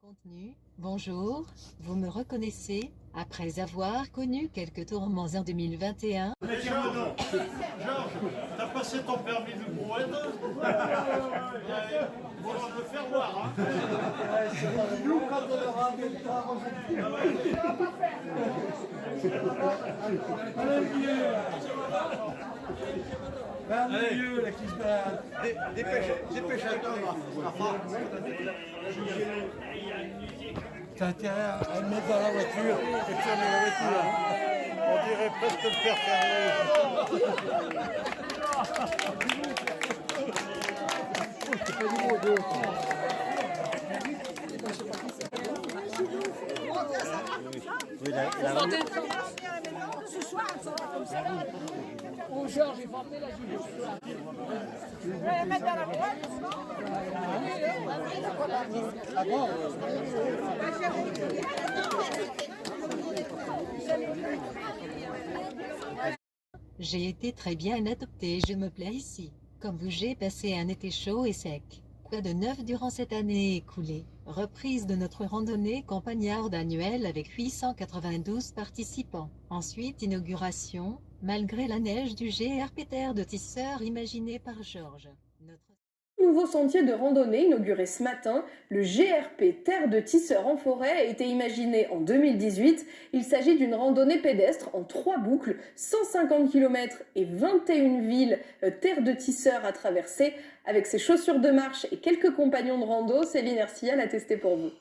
Contenu. Bonjour, vous me reconnaissez après avoir connu quelques tourments en 2021. Mais tiens, Georges, t'as passé ton permis de brouette. Bon, on va le faire voir. Hein. Nous, quand on aura bien le temps, allez, vieux, là, qui se balade. Dépêche-toi, T'as intérêt à le mettre dans la voiture et fermer la voiture. On dirait presque le père Fernand. C'est pas du mot d'autre. Ce soir, ça va comme ça. Oh, Georges, il va emmener la juge. Je vais la mettre dans la boîte. Ah bon J'ai été très bien adoptée, je me plais ici. Comme vous, j'ai passé un été chaud et sec. Quoi de neuf durant cette année écoulée? Reprise de notre randonnée campagnarde annuelle avec 892 participants. Ensuite, inauguration, malgré la neige du GRP Terre de Tisseur imaginé par Georges. Nouveau sentier de randonnée inauguré ce matin, le GRP Terre de Tisseur en forêt a été imaginé en 2018. Il s'agit d'une randonnée pédestre en 3 boucles, 150 km et 21 villes Terre de Tisseur à traverser. Avec ses chaussures de marche et quelques compagnons de rando, Céline Ercia l'a testé pour vous.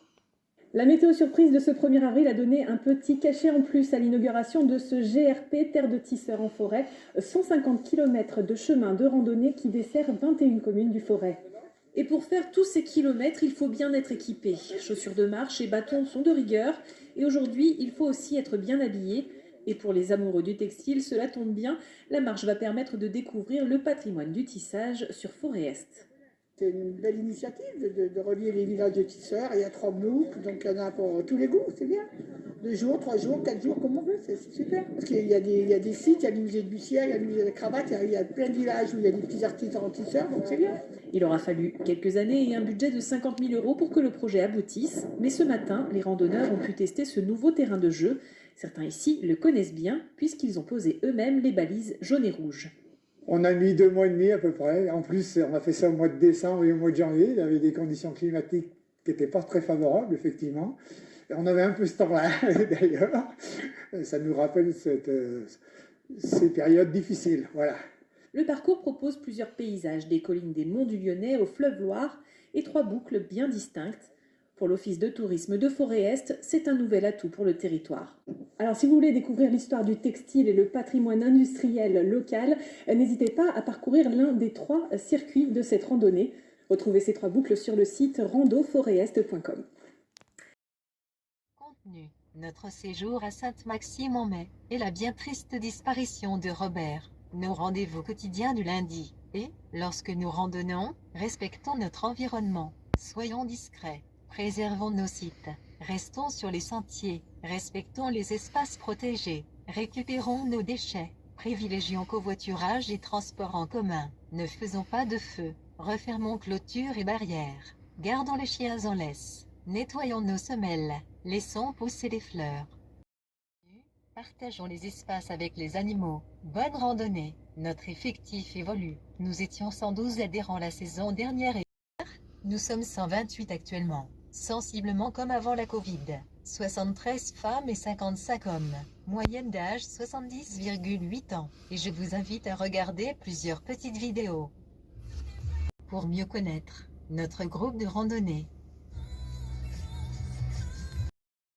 La météo surprise de ce 1er avril a donné un petit cachet en plus à l'inauguration de ce GRP Terre de Tisseur en forêt, 150 km de chemin de randonnée qui dessert 21 communes du Forêt. Et pour faire tous ces kilomètres, il faut bien être équipé. Chaussures de marche et bâtons sont de rigueur. Et aujourd'hui, il faut aussi être bien habillé. Et pour les amoureux du textile, cela tombe bien. La marche va permettre de découvrir le patrimoine du tissage sur Forêt-Est. C'est une belle initiative de relier les villages de tisseurs. Il y a 3 boucles, donc il y en a pour tous les goûts, c'est bien. 2 jours, 3 jours, 4 jours, comme on veut, c'est super. Parce qu'il y a des sites, il y a le musée de Bussière, il y a le musée de la Cravate, il y a plein de villages où il y a des petits artisans tisseurs, donc c'est bien. Il aura fallu quelques années et un budget de 50 000 € pour que le projet aboutisse. Mais ce matin, les randonneurs ont pu tester ce nouveau terrain de jeu. Certains ici le connaissent bien puisqu'ils ont posé eux-mêmes les balises jaunes et rouges. On a mis 2 mois et demi à peu près. En plus, on a fait ça au mois de décembre et au mois de janvier. Il y avait des conditions climatiques qui n'étaient pas très favorables, effectivement. Et on avait un peu ce temps-là, d'ailleurs. Ça nous rappelle ces périodes difficiles. Voilà. Le parcours propose plusieurs paysages, des collines des Monts du Lyonnais au fleuve Loire et 3 boucles bien distinctes. Pour l'Office de tourisme de Forêt-Est, c'est un nouvel atout pour le territoire. Alors si vous voulez découvrir l'histoire du textile et le patrimoine industriel local, n'hésitez pas à parcourir l'un des 3 circuits de cette randonnée. Retrouvez ces 3 boucles sur le site randoforest.com. Contenu. Notre séjour à Sainte-Maxime-en-Mai et la bien triste disparition de Robert. Nos rendez-vous quotidiens du lundi. Et, lorsque nous randonnons, respectons notre environnement. Soyons discrets. Préservons nos sites, restons sur les sentiers, respectons les espaces protégés, récupérons nos déchets, privilégions covoiturage et transport en commun, ne faisons pas de feu, refermons clôtures et barrières, gardons les chiens en laisse, nettoyons nos semelles, laissons pousser les fleurs. Partageons les espaces avec les animaux, bonne randonnée, notre effectif évolue, nous étions 112 adhérents la saison dernière et nous sommes 128 actuellement. Sensiblement comme avant la Covid. 73 femmes et 55 hommes. Moyenne d'âge 70,8 ans. Et je vous invite à regarder plusieurs petites vidéos pour mieux connaître notre groupe de randonnée.